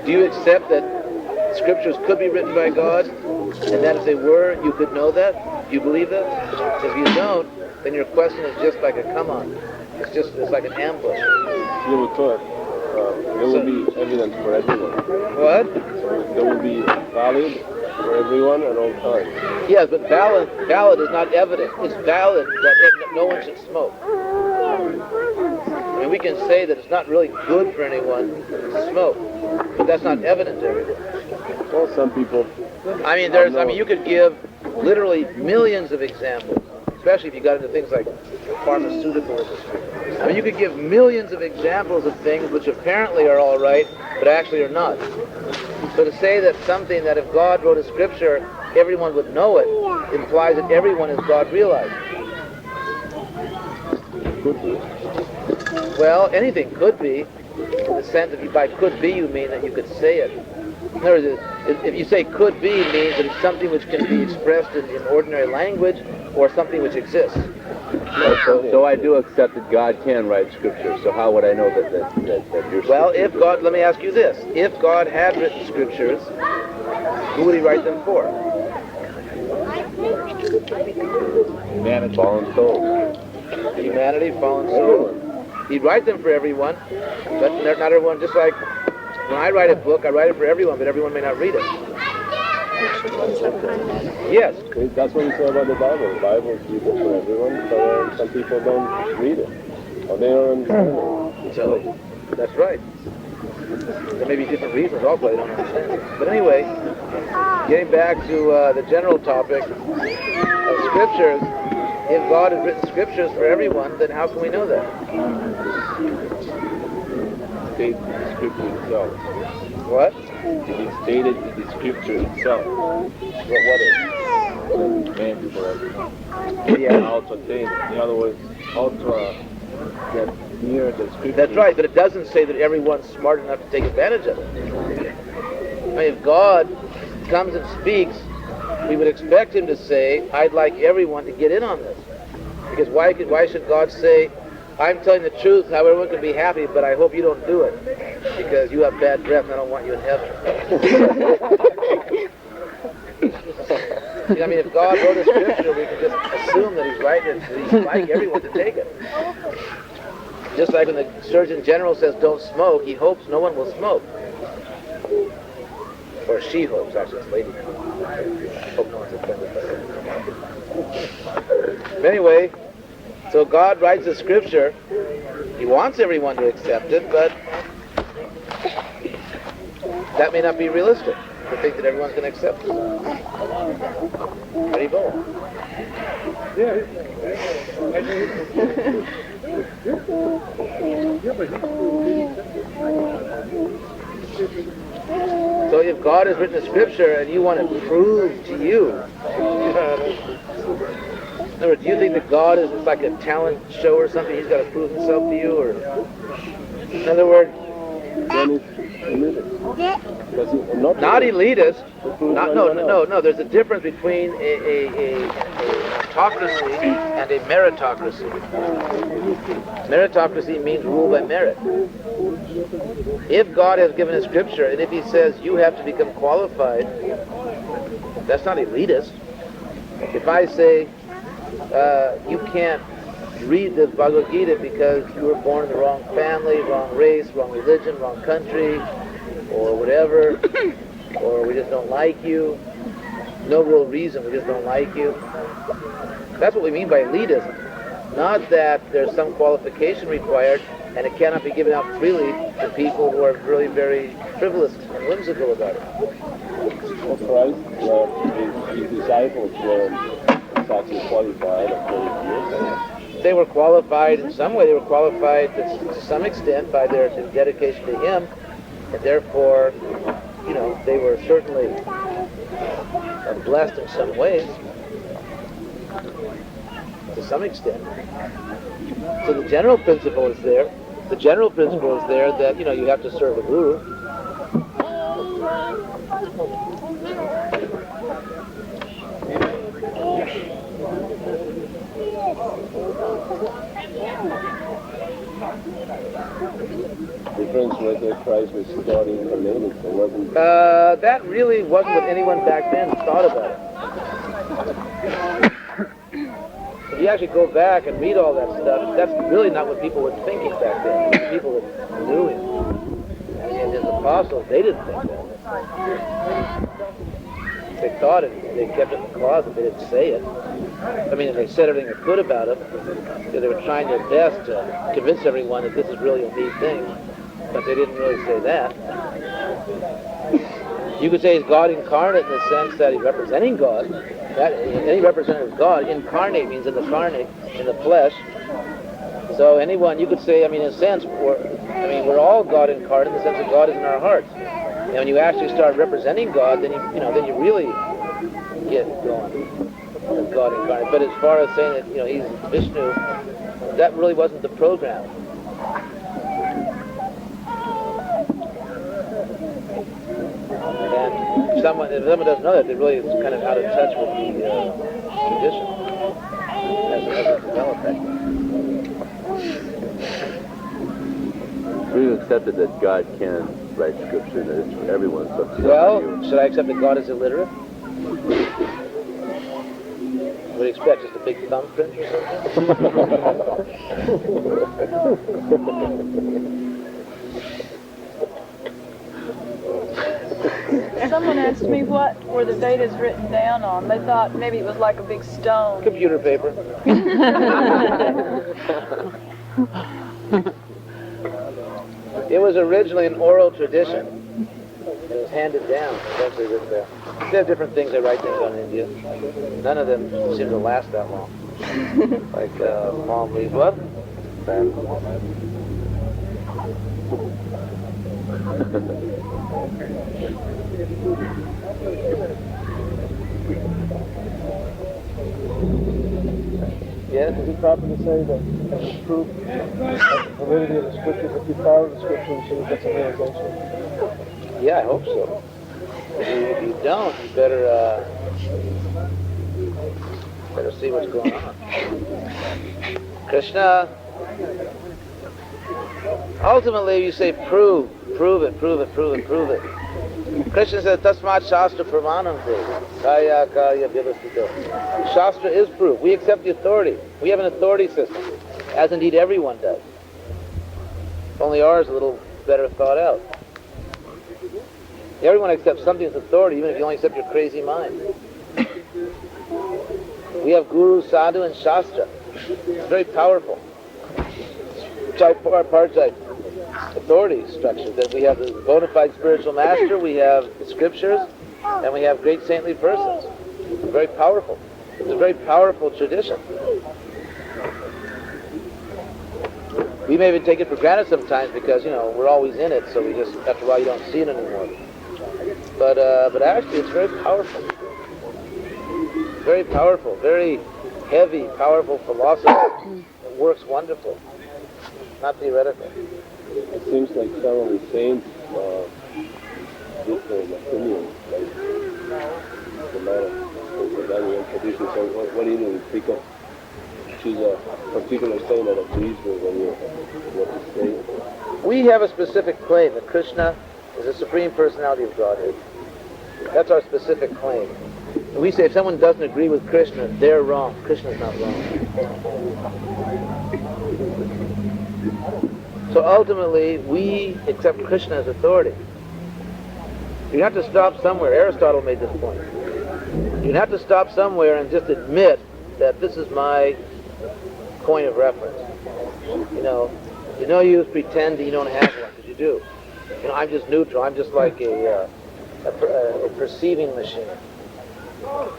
Do you accept that scriptures could be written by God, and that if they were, you could know that? Do you believe that? If you don't, then your question is just like a come on. It's like an ambush. You would thought there will be evidence for everyone. What? There will be valid for everyone at all times. Yes, but valid is not evidence. It's valid that no one should smoke. I mean, we can say that it's not really good for anyone to smoke, but that's not evident to everyone. Well, some people... you could give literally millions of examples, especially if you got into things like pharmaceutical industry. You could give millions of examples of things which apparently are all right, but actually are not. So to say that something that if God wrote a scripture, everyone would know it, implies that everyone is God realized. Could be. Well, anything could be, in the sense that by could be you mean that you could say it. In other words, if you say could be, it means that it's something which can be expressed in ordinary language or something which exists. So I do accept that God can write scripture. So how would I know that your Well, if God, let me ask you this. If God had written scriptures, who would he write them for? Humanity, fallen souls. Humanity, fallen souls. He'd write them for everyone, but not everyone, just like when I write a book, I write it for everyone, but everyone may not read it. Yes. That's what we say about the Bible. The Bible is useful for everyone, but some people don't read it, or they don't understand it. So, that's right. There may be different reasons also they don't understand it. But anyway, getting back to the general topic of scriptures, if God has written scriptures for everyone, then how can we know that? State the scripture itself. What? It is stated in the scripture itself. What is? Man people Yeah. how to attain. In other words, how to get near the scripture. That's right, but it doesn't say that everyone's smart enough to take advantage of it. If God comes and speaks, we would expect him to say, I'd like everyone to get in on this. Because why should God say, I'm telling the truth, how everyone can be happy, but I hope you don't do it, because you have bad breath and I don't want you in heaven. If God wrote a scripture, we can just assume that he's right and he'd like everyone to take it. Just like when the Surgeon General says don't smoke, he hopes no one will smoke. Or she hopes, actually, it's lady. Hope no one's offended by that. But anyway, so God writes a scripture. He wants everyone to accept it, but that may not be realistic to think that everyone's going to accept it. Haribol. So if God has written a scripture and you want to prove to you, in other words, do you think that God is like a talent show or something? He's got to prove himself to you, or in other words, not elitist. No. There's a difference between a autocracy and a meritocracy. Meritocracy means rule by merit. If God has given a scripture, and if he says you have to become qualified, that's not elitist. If I say you can't read this Bhagavad Gita because you were born in the wrong family, wrong race, wrong religion, wrong country, or whatever, or we just don't like you, no real reason, we just don't like you. That's what we mean by elitism. Not that there's some qualification required and it cannot be given out freely to people who are really very frivolous and whimsical about it. Well, Christ, his disciples were exactly qualified according to your saying. They were qualified in some way. They were qualified to some extent by their dedication to him, and therefore, you know, they were certainly blessed in some ways, to some extent. So the general principle is there. The general principle is there that, you know, you have to serve the guru. Difference whether Christ was God incarnated or wasn't. That really wasn't what anyone back then thought about it. If you actually go back and read all that stuff, that's really not what people were thinking back then. The people that knew him and his apostles, they didn't think that. They thought it. They kept it in the closet. They didn't say it. I mean, they said everything they could about him. They were trying their best to convince everyone that this is really a neat thing, but they didn't really say that. You could say he's God incarnate in the sense that he's representing God. That any representative of God, incarnate means in the carnate, in the flesh. So anyone, you could say, I mean, in a sense, we're all God incarnate in the sense that God is in our hearts. And when you actually start representing God, then you really get going as God incarnate. But as far as saying that, you know, he's Vishnu, that really wasn't the program. And if someone doesn't know that, they really is kind of out of touch with the tradition as it developed back then. We've accepted that God can write scripture, that it's for everyone. So well, should I accept that God is illiterate? Would you expect just a big thumbprint or something? Someone asked me what were the Vedas written down on. They thought maybe it was like a big stone. Computer paper. It was originally an oral tradition. It was handed down, eventually written down. They have different things they write things on in India. None of them seem to last that long. Like palm leaves. What? Yes? Is it proper to say that as proof of the validity of the scriptures, if you follow the scriptures, you get some realization? Yeah, I hope so. If you don't, you better see what's going on. Krishna, ultimately you say prove it. Krishna says, Tasmat Shastra Pramanam Te. Kaya Kaya Vyavastito. Shastra is proof. We accept the authority. We have an authority system, as indeed everyone does. Only ours is a little better thought out. Everyone accepts something as authority, even if you only accept your crazy mind. We have Guru, Sadhu, and Shastra. It's very powerful. Tripartite authority structure. That we have the bona fide spiritual master, we have the scriptures, and we have great saintly persons. It's very powerful. It's a very powerful tradition. We may even take it for granted sometimes because, you know, we're always in it, so we just, after a while, you don't see it anymore. But actually, it's very powerful. Very powerful, very heavy, powerful philosophy. It works wonderful. Not theoretical. It seems like some of the saints different opinions, like the matter. and tradition. So what do you do? You pick up, choose a particular saying that agrees with what you say? We have a specific claim that Krishna is the Supreme Personality of Godhead. That's our specific claim. And we say if someone doesn't agree with Krishna, they're wrong. Krishna's not wrong. So ultimately, we accept Krishna as authority. You have to stop somewhere. Aristotle made this point. You have to stop somewhere and just admit that this is my point of reference. No use pretend that you don't have one, because you do. I'm just neutral. I'm just like a perceiving machine. I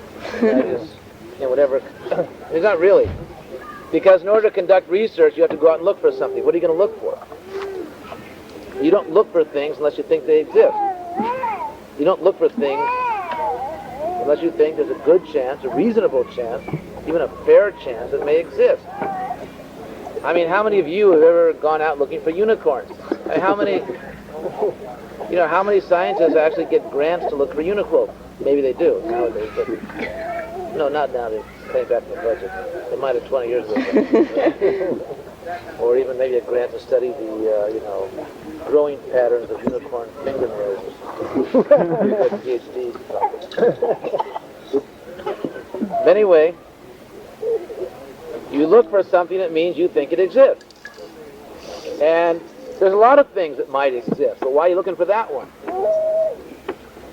just, whatever. It's not really. Because in order to conduct research, you have to go out and look for something. What are you going to look for? You don't look for things unless you think they exist. You don't look for things unless you think there's a good chance, a reasonable chance, even a fair chance it may exist. I mean, how many of you have ever gone out looking for unicorns? How many scientists actually get grants to look for unicorns? Maybe they do nowadays, but no, not now. They pay back the budget. They might have 20 years ago. Or even maybe a grant to study the, growing patterns of unicorn fingernails. PhD. But anyway, you look for something that means you think it exists. And there's a lot of things that might exist, but why are you looking for that one?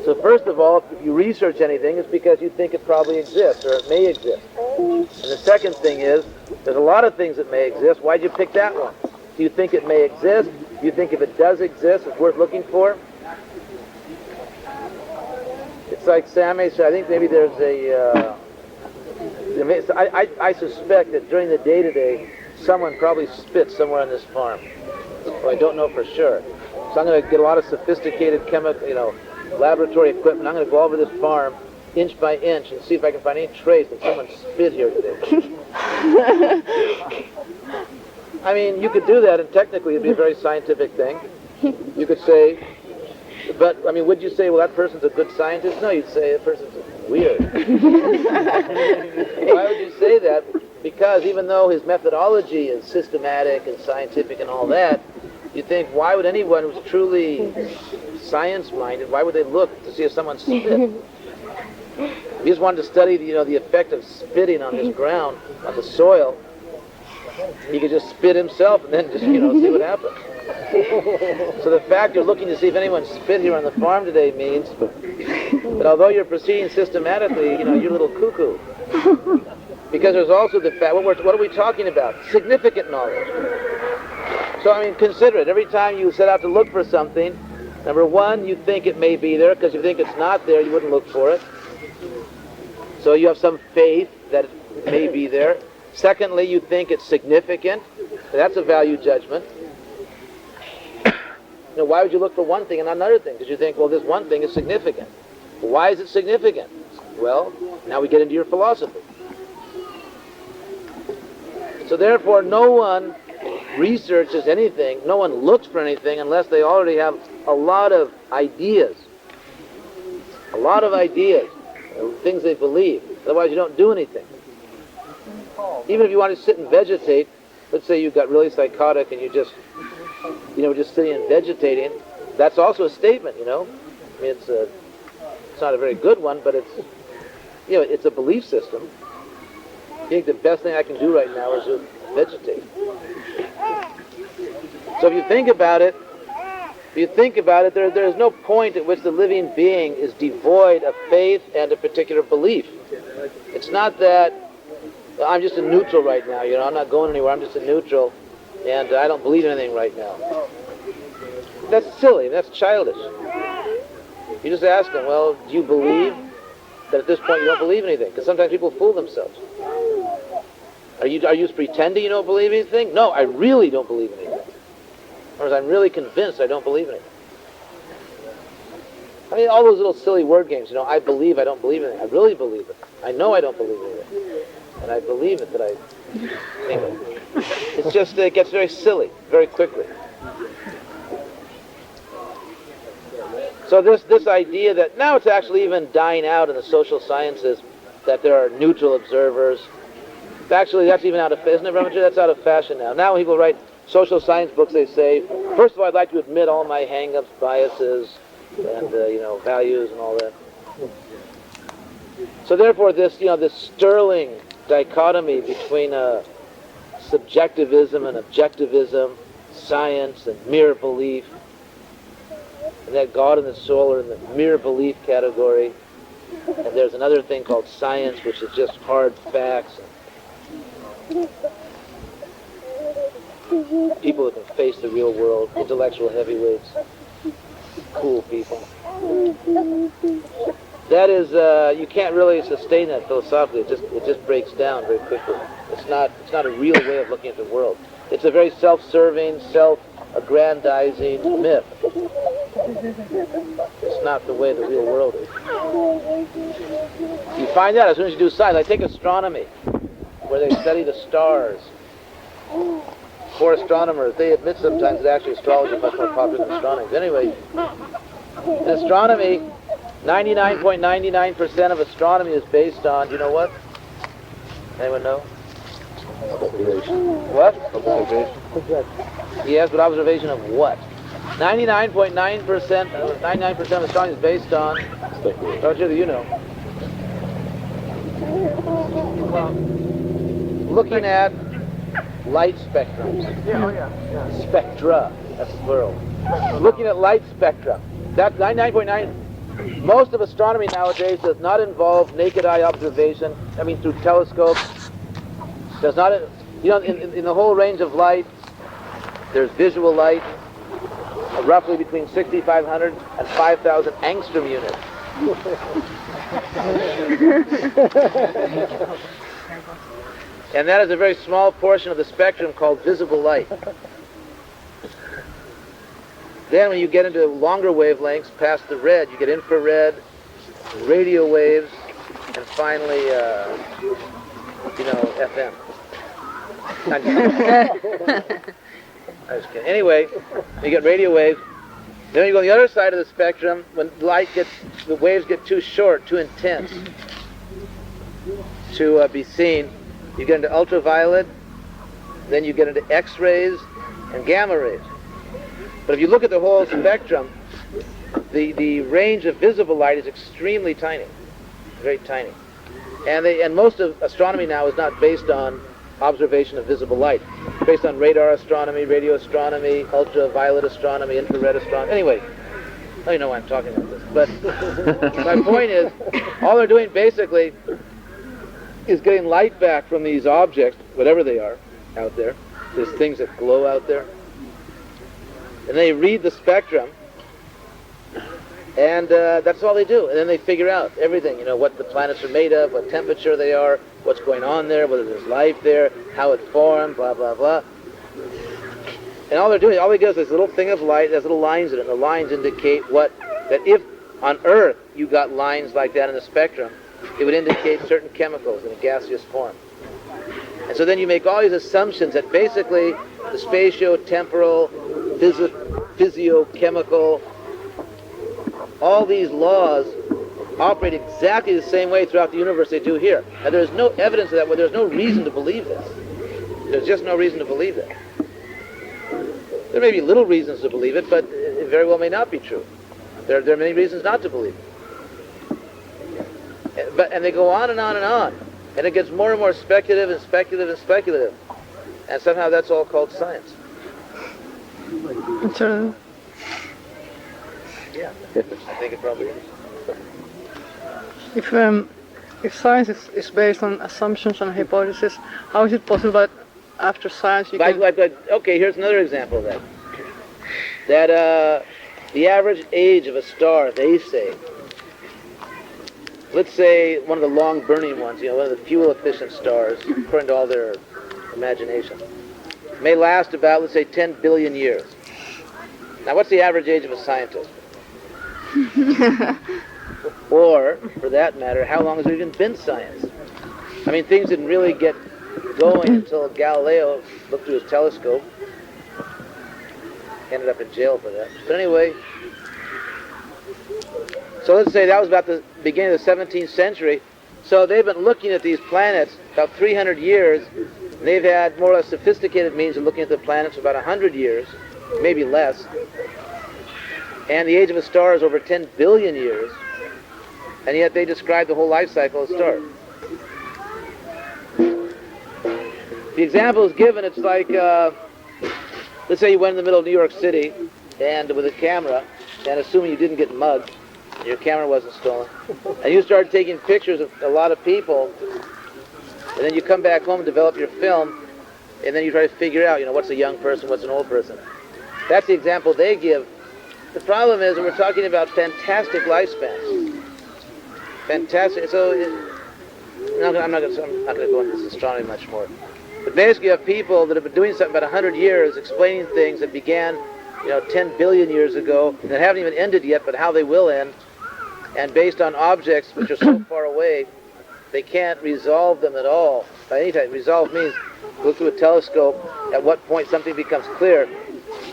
So first of all, if you research anything, it's because you think it probably exists, or it may exist. And the second thing is, there's a lot of things that may exist. Why'd you pick that one? Do you think it may exist? Do you think if it does exist, it's worth looking for? It's like Sammy said, I think maybe there's I suspect that during the day today, someone probably spit somewhere on this farm. Well, I don't know for sure. So I'm going to get a lot of sophisticated chemical, laboratory equipment. I'm going to go over this farm inch by inch and see if I can find any trace that someone spit here today. I mean, you could do that, and technically it'd be a very scientific thing. You could say, but, I mean, would you say, well, that person's a good scientist? No, you'd say that person's weird. Why would you say that? Because even though his methodology is systematic and scientific and all that, you think, why would anyone who's truly science-minded, why would they look to see if someone spit? If he just wanted to study, the effect of spitting on this ground, on the soil, he could just spit himself and then just, see what happens. So the fact you're looking to see if anyone spit here on the farm today means that although you're proceeding systematically, you're a little cuckoo. Because there's also the fact, what are we talking about? Significant knowledge. So, I mean, consider it. Every time you set out to look for something, number one, you think it may be there, because if you think it's not there, you wouldn't look for it. So you have some faith that it may be there. Secondly, you think it's significant. That's a value judgment. Why would you look for one thing and not another thing? Because you think, well, this one thing is significant. Why is it significant? Well, now we get into your philosophy. So therefore, no one researches anything, no one looks for anything unless they already have a lot of ideas. A lot of ideas, things they believe. Otherwise, you don't do anything. Even if you want to sit and vegetate, let's say you got really psychotic and you just sitting and vegetating, that's also a statement, I mean, it's not a very good one, but it's, it's a belief system. I think the best thing I can do right now is just vegetate. So if you think about it, there is no point at which the living being is devoid of faith and a particular belief. It's not that I'm just a neutral right now, I'm not going anywhere, I'm just a neutral, and I don't believe anything right now. That's silly, that's childish. You just ask them, well, do you believe that at this point you don't believe anything? Because sometimes people fool themselves. Are you just pretending you don't believe anything? No, I really don't believe anything. Or I'm really convinced I don't believe anything. I mean, all those little silly word games, I believe I don't believe anything. I really believe it. I know I don't believe anything. And I believe it that I think it. It's just, it gets very silly very quickly. So this idea that now it's actually even dying out in the social sciences, that there are neutral observers. Actually, that's even out of fashion. Isn't it, Brahmacharya? That's out of fashion now. Now when people write social science books, they say, first of all, I'd like to admit all my hang-ups, biases, and values and all that. So therefore, this this sterling dichotomy between subjectivism and objectivism, science and mere belief, and that God and the soul are in the mere belief category, and there's another thing called science, which is just hard facts. People who can face the real world, intellectual heavyweights, cool people. That is, you can't really sustain that philosophically. It just breaks down very quickly. It's not a real way of looking at the world. It's a very self-serving, self-aggrandizing myth. It's not the way the real world is. You find out as soon as you do science. Like take astronomy, where they study the stars. For astronomers, they admit sometimes that actually astrology is much more popular than astronomy. But anyway, in astronomy, 99.99% of astronomy is based on, you know what? Anyone know? Observation. What? Observation. Yes, but observation of what? 99.9% of astronomy is based on, don't you know? Well, looking at light spectrums. Spectra, that's the plural. Looking at light spectra. That 99.9, most of astronomy nowadays does not involve naked eye observation, through telescopes. Does not, in the whole range of light, there's visual light, roughly between 6,500 and 5,000 angstrom units. And that is a very small portion of the spectrum called visible light. Then when you get into longer wavelengths, past the red, you get infrared, radio waves, and finally, FM. I was kidding. Anyway, you get radio waves. Then you go on the other side of the spectrum, when the waves get too short, too intense to be seen, you get into ultraviolet, then you get into X-rays and gamma rays. But if you look at the whole spectrum, the range of visible light is extremely tiny, very tiny. And most of astronomy now is not based on observation of visible light. It's based on radar astronomy, radio astronomy, ultraviolet astronomy, infrared astronomy. Anyway, I don't know why I'm talking about this. But my point is, all they're doing basically is getting light back from these objects, whatever they are, out there. There's things that glow out there. And they read the spectrum, and that's all they do. And then they figure out everything, what the planets are made of, what temperature they are, what's going on there, whether there's life there, how it formed, blah, blah, blah. And all they do is this little thing of light, there's little lines in it, and the lines indicate that if on Earth you got lines like that in the spectrum, it would indicate certain chemicals in a gaseous form. And so then you make all these assumptions that basically the spatio-temporal, physio-chemical, all these laws operate exactly the same way throughout the universe they do here. Now there's no evidence of that, but there's no reason to believe this. There's just no reason to believe that. There may be little reasons to believe it, but it very well may not be true. There are many reasons not to believe it. And they go on and on and on. And it gets more and more speculative and speculative and speculative. And somehow that's all called science. Yeah, I think it probably is. If science is based on assumptions and hypotheses, how is it possible that after science you can... Okay, here's another example of that. That the average age of a star, they say, let's say one of the long-burning ones, one of the fuel-efficient stars, according to all their imagination, may last about, let's say, 10 billion years. Now, what's the average age of a scientist? Or, for that matter, how long has there even been science? Things didn't really get going until Galileo looked through his telescope. Ended up in jail for that. But anyway, so let's say that was about the beginning of the 17th century. So they've been looking at these planets about 300 years. And they've had more or less sophisticated means of looking at the planets for about 100 years, maybe less. And the age of a star is over 10 billion years. And yet they describe the whole life cycle of a star. The example is given, it's like, let's say you went in the middle of New York City and with a camera, and assuming you didn't get mugged, your camera wasn't stolen, and you started taking pictures of a lot of people, and then you come back home and develop your film, and then you try to figure out, what's a young person, what's an old person. That's the example they give. The problem is that we're talking about fantastic lifespans. Fantastic. So I'm not going to go into this astronomy much more. But basically you have people that have been doing something about 100 years, explaining things that began 10 billion years ago, that haven't even ended yet, but how they will end. And based on objects which are so far away, they can't resolve them at all. By any time, resolve means look through a telescope, at what point something becomes clear.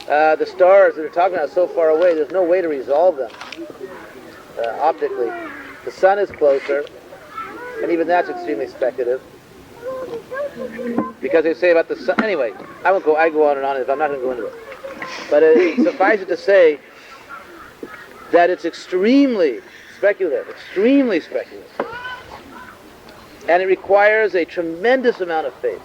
The stars that they're talking about are so far away, there's no way to resolve them optically. The sun is closer, and even that's extremely speculative. Because they say about the sun, anyway, I go on and on, I'm not going to go into it. But suffice it to say that it's extremely speculative. And it requires a tremendous amount of faith.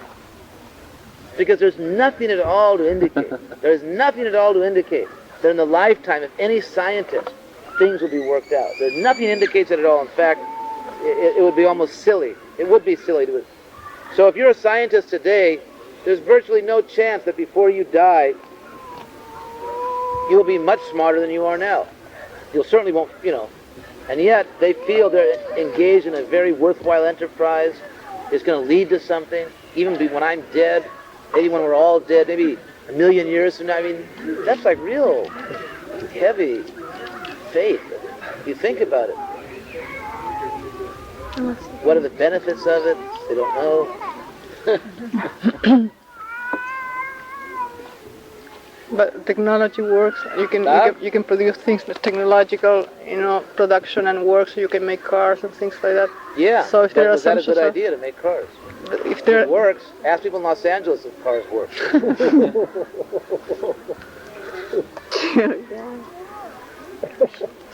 Because there's nothing at all to indicate. There's nothing at all to indicate that in the lifetime of any scientist, things will be worked out. There's nothing indicates it at all. In fact, it would be almost silly. It would be silly to. So if you're a scientist today, there's virtually no chance that before you die, you'll be much smarter than you are now. You certainly won't, And yet, they feel they're engaged in a very worthwhile enterprise. It's going to lead to something. Even when I'm dead, maybe when we're all dead, maybe a million years from now. I mean, that's like real heavy faith. If you think about it. What are the benefits of it? They don't know. But technology works. You can produce things with technological, production and work. So you can make cars and things like that. Yeah. So if there are is that a good idea to make cars? If it works, ask people in Los Angeles if cars work.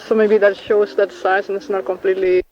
So maybe that shows that science is not completely